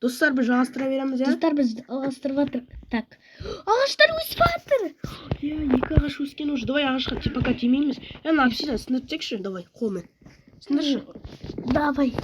Достар, біз жалғастыра береміз, иә? Достар, біз ағастырып жатыр. Так. Ағаштар өсіп жатыр. Иә, 2 ағаш өскен уже. Давай ағашқа пока тимейміз. Ана апсидан сындыртсекші, давай, қолмен. Сындыршы. Давай.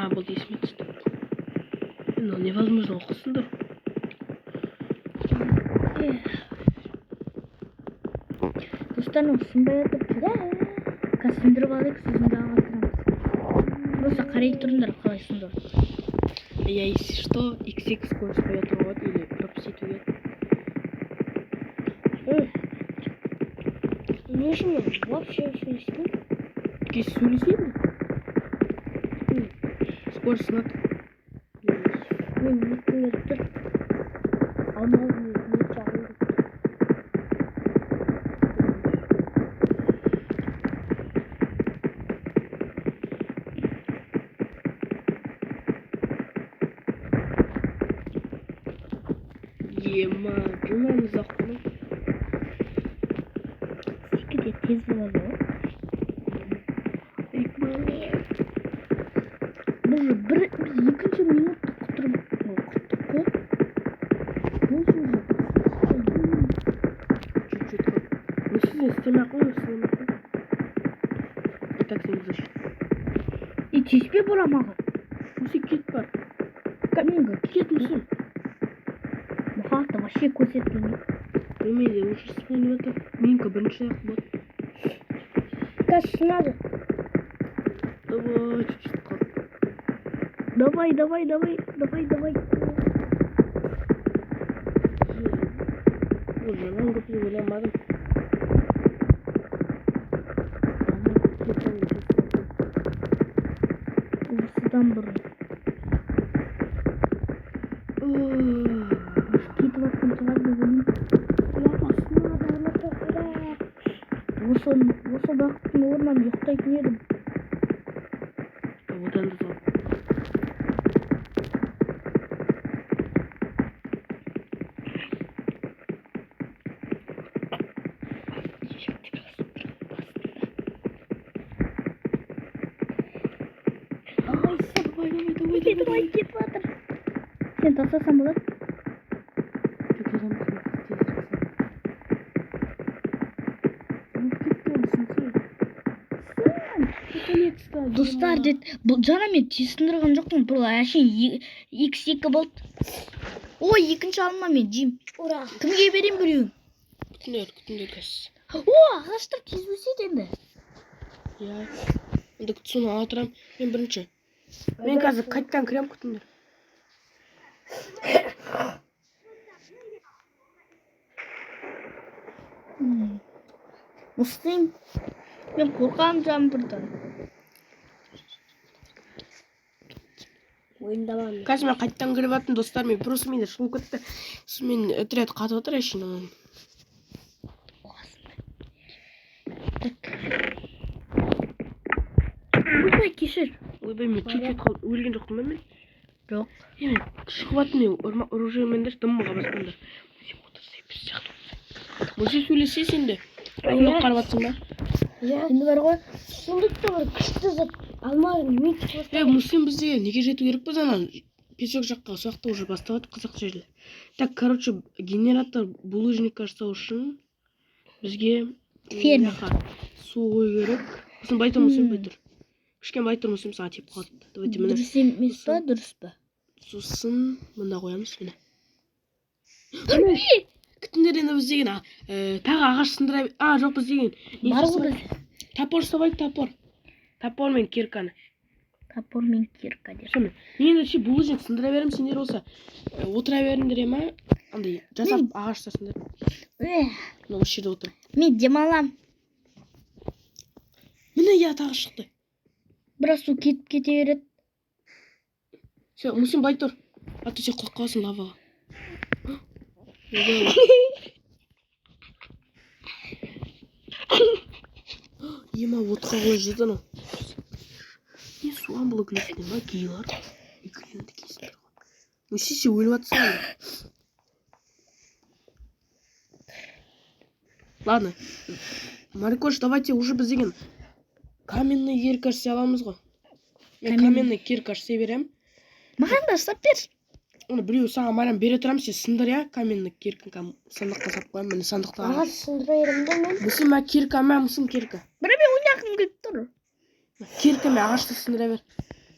Бұл есіме түсті. Но невозможно оқысындар. Достар, ұсынбай атып жүр. Қазір алайық, сіздің де ағастырамыз. Просто қарай тұрыңдар, қалайсыңдар. Я, если что, XX скорость қоя тұрғат или пропустить ует. Не үшін вообще сөйлескен? Кез сөйлесейін? Скорость сынат. Мен еттің тұр. Алмалым не жағылды. Ема, жұмамыз ақпыны. Секі де тез болады. Біз екінші минутты құттық қой. Бұл сөзі. Чуть-чуть. Ну, сізен істемей қой, істемей қой. И так сен защит. И теспе бұрамаға. Мұсы кет бар. Каминга. Кет мұсын. Мұхатты вообще көрсеткені. Емейде, уже спойнып отыр. Менікі бірінші ақ болады. Каш надо. Давай, чуть-чуть қал. Давай. Уже, мен көп ойламадым. Осыдан бұрын. Кетіп атқан шығар дегенім. Осы бақыттың орнынан ұйықтайтын едім. Одан да зал. Давай, кетіп жатыр. Сен тастасам болады? Достар, бұл жана мен тесіндірген жоқпын. Бұл әшейін X2 болды. Ой, екінші алма мен жейм. Ура! Кімге берем біреуін? Күтіндер кәс. О, ағаштар тез өседі енді. Я. Енді күтсуны ала тұрам. Мен бірінші. Мен қазір қайттан кірем, күтіндер. Мұстайым. Мен қорқам жаңбырдан. Ойындамам. Қазір мен қайттан кіріп атын достар, мен просто менде шығып кетті. Мен өтірет қатып отыр әшейін оның. Ойбай, кешір. Ойбай, мен чуть-чуть қалып өлген жоқтым мен. Жоқ. Мен шығып атын мен оружиемендер дымыға басқандар. Сен отырсай біз сияқты. Мұсы сөйлесе сенде. Ойнап қарап атсың ба? Енді бар ғой, сұлдықта бар күшті зат алмағын мектеп бастап. Мұсын бізде неге жету керек біз анан? Песок жаққа соқты уже басталады қызық жерде. Так, короче, генератор булыжник жасау үшін бізге фермер су қой керек. Мұсын байтыр мұсын байтыр. Кішкен байтыр мұсын саға теп қалды. Давайте мына. Дұрыс емес па, дұрыс па? Сосын мында қоямыз міне. Күтіндер енді біз деген тағы ағаш сындыра... жоқ біз деген. Бар ғой біз. Топор ұстабайық, топор. Топор мен кирканы. Топор мен кирка деп. Сонымен. Мен ше булыжник сындыра берем, сендер болса отыра беріңдер ема. Андай жасап ағаш жасыңдар. Мына осы жерде отыр. Мен демалам. Міне я тағы шықты. Бірақ су кетіп кете береді. Все, мұсин бай тұр. А то сен құлап қаласың лаваға. Ема отқа қойып жатыр анау. Не суан бұл күлесіне ма кейлар? Күленді кейсін тұрған. Өсесе өліп атсың ғой. Ладно. Марикош, давайте уже біз деген каменный киркаш істей аламыз ғой. Мен каменный киркаш істей берем. Маған да жасап бер. Оны біреу саған Мариян бере тұрам, сен сындыр я, каменный киркін сандыққа сап қоям, міне сандықта. Ағаш сындыра беремін мен. Мұсын ма кирка ма, мұсын кирка. Бірақ мен ойнағым келіп тұр. Кирка ме ағашты сындыра бер.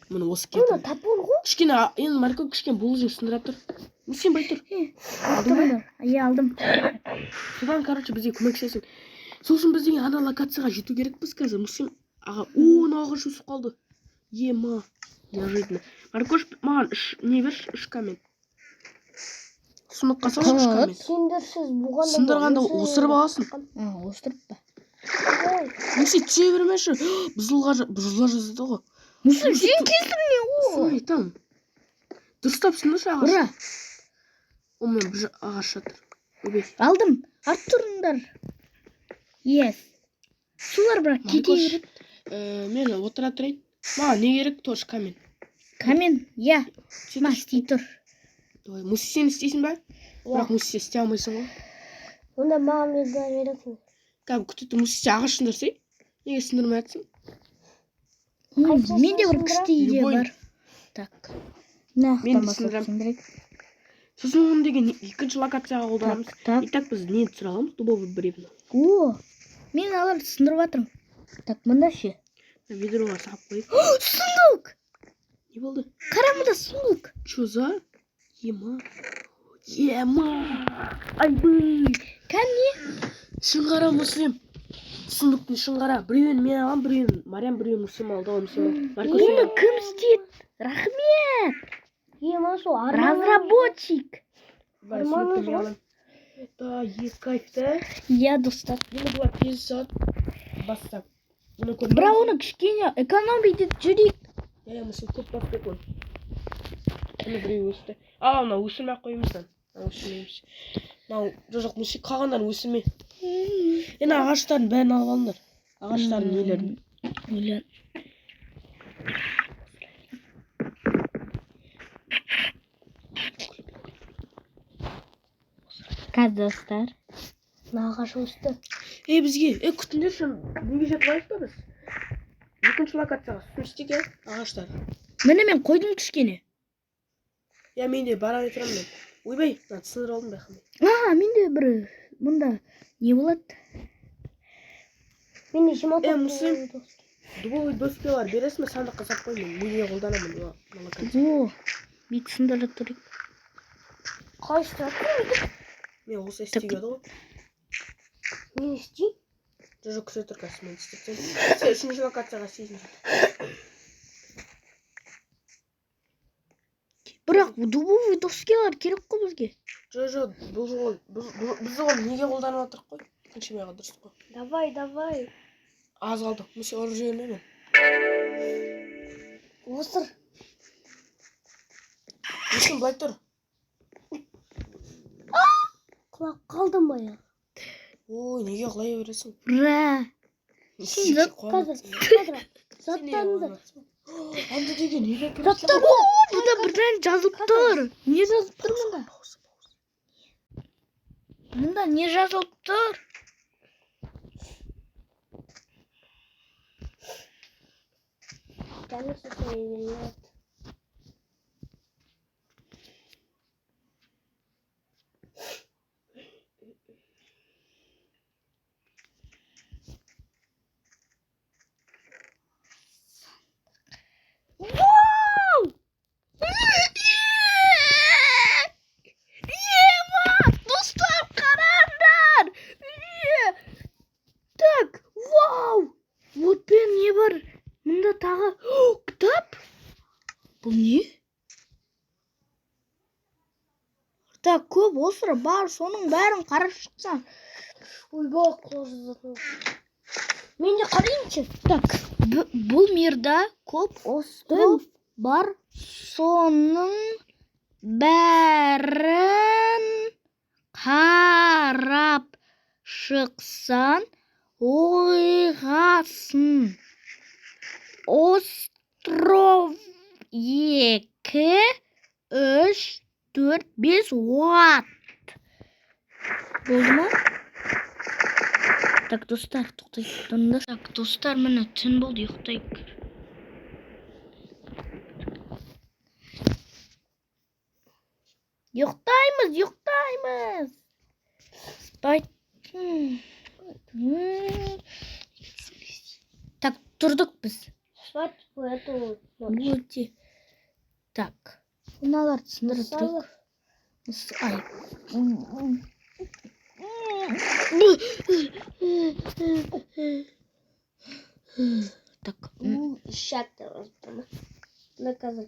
Міне осы Оны кирка. тапыр ғой. Кішкене, енді Марикош кішкене бұлыжың сындыра тұр. Мұсын бай тұр. Алдым ба? Иә, алдым. Содан, короче, бізге көмектесесің. Сосын біз деген ана локацияға жету керекпіз қазір. Мұсын, аға, оны ағаш өсіп қалды. Ема, неожиданно. Марикош, маған не берші, 3 камен. Сыныққа салшы 3 камен. Сендірсіз бұғанда. Сындырғанда осырып аласың. Осырып ба? Несі түсе бермеші. Бұзыла жазды ғой. Мұсын сен кесіріне ғой. Айтам. Дұрыстап сындыршы ағаш. Ура. Омен бір ағаш жатыр. Өбей. Алдым. Арт тұрыңдар. Yes. Сулар бірақ кете береді. Мен отыра тұрайын. Маған не керек тоже камен. Камен, иә. Ма, істей тұр. Мұсы сен істейсің ба? Бірақ мұсы сен істей алмайсың ғой. Онда маған бересің. Кәбі күтті мұсы сен ағаш сындырсай. Неге сындырмай атсың? Менде бір күшті идея Любой. бар. Так. Мен Мен сындырам. Сосын оны деген екінші локацияға қолданамыз. Так. И так біз не түсіре аламыз? Дубовый бревна. О, мен алар сындырып жатырмын. Так, мында ше. Ведроға сағып қойып. Сундук! Не болды? Қарамында сундук. Чё за? Ема. Айбый. Кәне? Шыңғара мұсылым. Сұндықтың шыңғара. Біреуін мен алам, біреуін Мариян, біреуін мұсылым алды ғой мұсылым. Оны кім істейді? Рахмет. Ема сол Разработчик. Арманымыз ғой. Это есть кайфта. Иә, достар. Bunu бұлар тез сат. Бастап. Бірақ оны кішкене экономить жүрейік. Я мұсыл көп бастап ол. Оны біреу өсті. А, мына өсірмей қойымыздан. Өсірмейміз. Мынау жоқ мұсыл қалғандан өсірме. Енді ағаштарын бәрін алып алыңдар. Ағаштарын нелерін. Ойлан. Қазір достар. Ағаш өсті. Бізге, күтіңдерші, неге жетіп алайық па біз? Екінші локацияға сүрістік ағаштар. Міне мен қойдым кішкене. Я менде бара отырамын мен. Ойбай, сындыр алдым байқамай. Менде бір мұнда не болады? Мен жима мұсылым. Дубовый доскалар бересің бе, сандыққа сап қой, мен неге қолданамын локация. Бит сындырып тұрайық. Қайсырақ? Мен осы істейді ғой. Мен істейін? Жоқ күсе тұр кәсі мен істейтін. Сен үшінші локацияға істейсің. Бірақ дубовый доскалар керек қой бізге. Жоқ, біз оған неге қолданып отырық қой? Екінші меға дұрыс қой. Давай. Аз қалды. Мүсе ұрып жіберме мен. Осыр. Мүсін былай тұр. Құлақ қалдым ба я? Ой, неге құлай бересің? Ура! Қазір. Заттанды. Анда деген неге Заттар. Бұда бірден жазылып тұр. Не жазылып тұр мұнда? Мұнда не жазылып тұр? Gəlirsə seyirlər. Вау! Dostlar қараңдар! Так, вау! Вот мен не бар? Мұнда тағы кітап? Бұл не? Так, көп осыры бар, соның бәрін қарап шықсаң. Ойбай, қожызатын. Мен де қарайыншы. Так, бұл мирда көп остров бар, соның бәрін қарап шықсан, ойғасын. Остров 2, 3, 4, 5 Уат. Болды ма? Так, достар, тоқтайық. Тұрыңдар. Так, достар, міне түн болды, ұйықтайық. Ұйықтаймыз. Спать. Так, тұрдық біз. Спать в эту ночь. Өте. Так. Мыналарды сындырып Мысалы, тұрайық. Ай. Так. Ишакты ұрттымы? Мына қазір.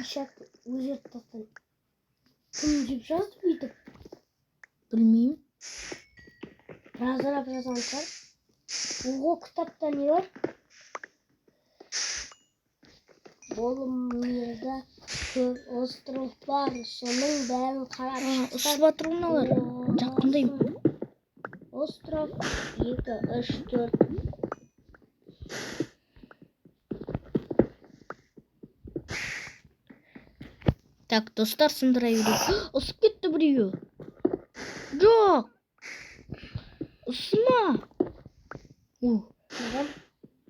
Ишакты өзеріп тастайды. Кім деп жазды бүйтіп? Білмеймін. Разырап жазған шығар. Ого, кітапта не бар? Болымда көп остров бар. Соның бәрін қарап Ұшып атыр мыналар. Жақындаймын. Остров 2, 3, 4. Так, достар, сындыра берейік. Ұсып кетті біреу. Жоқ. Ұсыма. Нeden?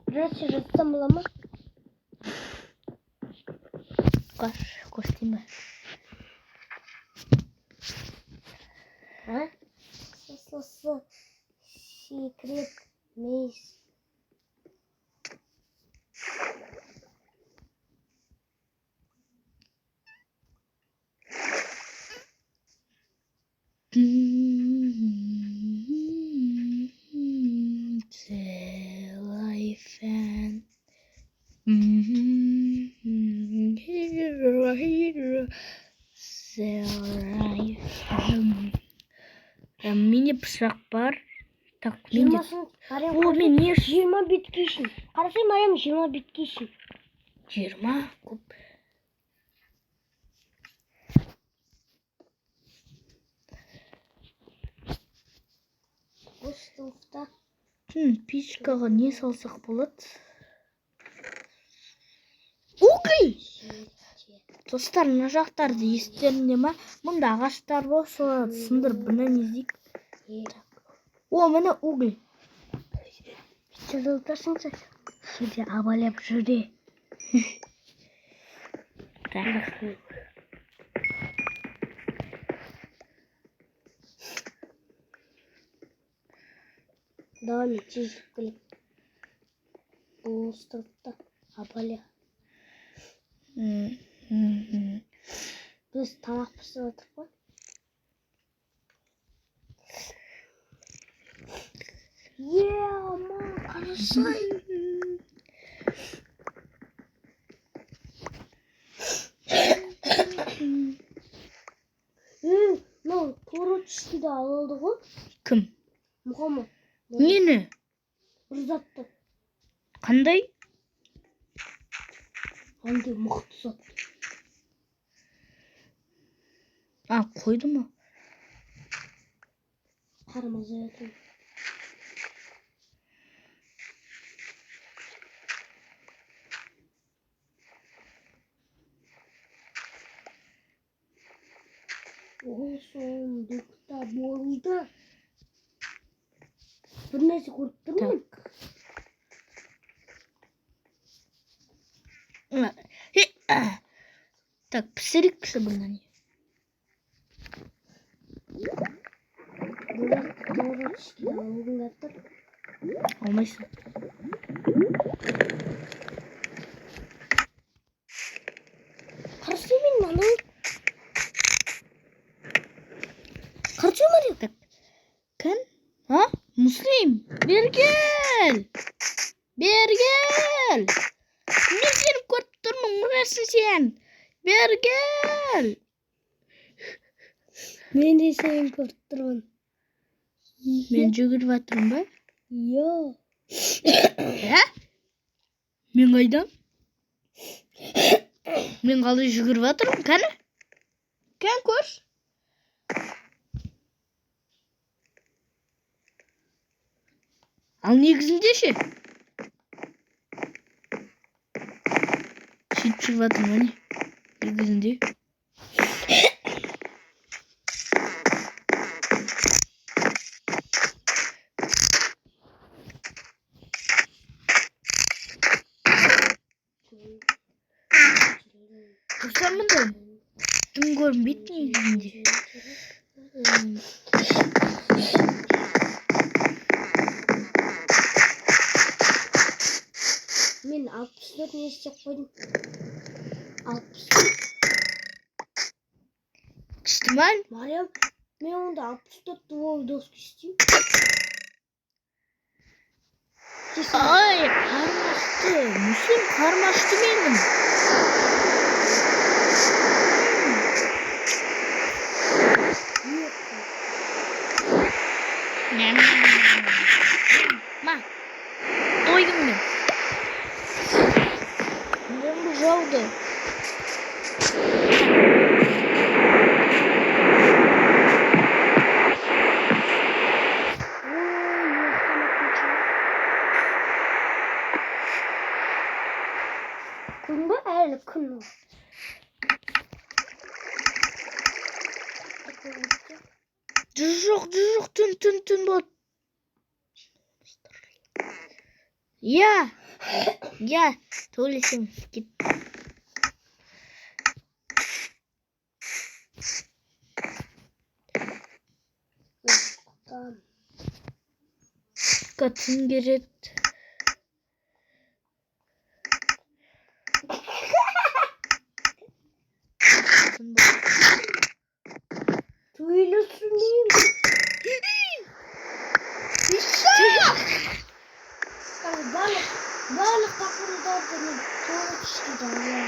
Burası rıhtım bulama. Koştum ben. Ha? Sı. Secret maze. Mini pışak var. Tak, mini. 20'sın. O, men ne? 20 bitki için. Karışayım arayayım 20 bitki için. 20. Bu sınıfta. Пичкаға не салсақ болады? Угіль! Достар, мына жақтарды естерінде ма? Мұнда ағаштар бар, соларды сындырып бірінен іздейік. О, міне угіль. Çırıltasınca. Şimdi abalep жүрде. Devam edeceğiz. Bu sınıfta abone. Biz tamam pısırdık mı? Yeah, aman karışayım. No, Toruç'tu da alındı bu. Kim? Muhammed. Nені? Uzattı. Қандай? Hangi mıhtı sattı? Қойды ма? Kırmızı yatıyor. Soğundukta boldu. Bir nesi kurttun mu? Так, пісірік кісі бұндан. Burada doğru çıkıyor. Oğlum yaptır. Алмайсың. Karşı benim lan. Karşı mı arıyor? Так. Кім? Муслим, бергел! Бергел! Мен сені көріп тұрмын, мұнасың сен? Бергел! Ben de seni kurtturdum. Мен жүгіріп жатырмын ба? Yo. Мен қайдам? Мен қалай жүгіріп жатырмын? Қане? Кән көрші? Ал негізінде ше. Сөйтіп шығып жатыр ма не? Негізінде. Достар мында дым көрінбейді негізінде. Мен 64 не істеп қойдым? 64. Күшті ма? Мариам, мен онда 64 дуал доски істеймін. Ай, қармашты. Мүсін қармашты менің. Ма, тойдым мен. Мен бұл жауды. Күн ба әлі күн? Жоқ, түн болады. Я, төлесем, кет. Түн керет. Tüylüsüneyim. Balık takımda benim. Çok işleyeceğim ya.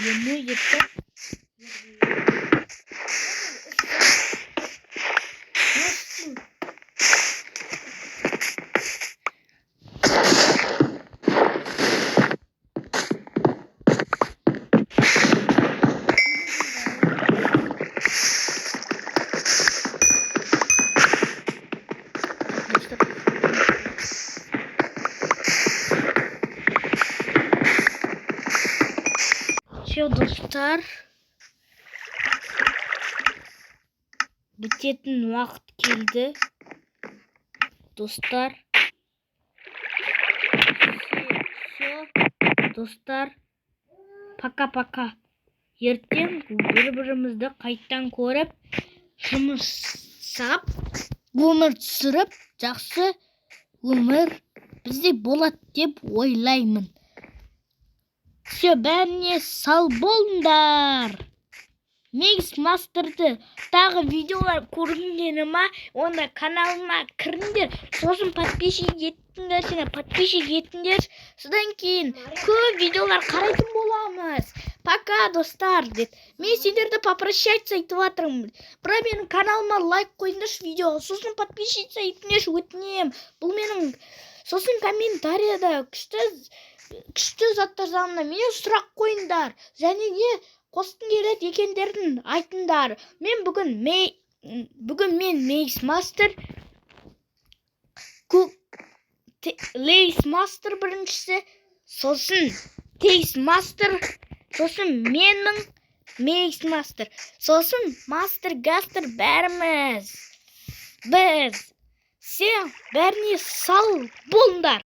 Yemeğe gitti. Nasılsın? Şu dostlar. Бітетін уақыт келді. Достар. Все, достар. Пока-пока. ертең бір-бірімізді қайттан көріп, жұмыс жасап, өмір сүріп, жақсы өмір бізде болады деп ойлаймын. Все, бәріне сау болыңдар. Мегс Мастерді тағы видеолар көргіңдері ма, онда каналыма кіріңдер, сосын подписчик еттіңдер, содан кейін көп видеолар қарайтын боламыз. Пока, достар, деп. Мен сендерді попрощаться айтып жатырмын. Бірақ менің каналыма лайк қойыңдаршы видеоға, сосын подписчица еттіңдерші, өтінем. Бұл менің, сосын комментарияда күшті заттар жағына менен сұрақ қойыңдар. Және не қостың келеді екендерін айтыңдар. Бүгін мен Мегс Мастер, Лейс Мастер біріншісі, сосын Тейс Мастер, сосын менің Мегс Мастер, сосын Мастер Гастер бәріміз. Біз. Сен бәріне сау болыңдар.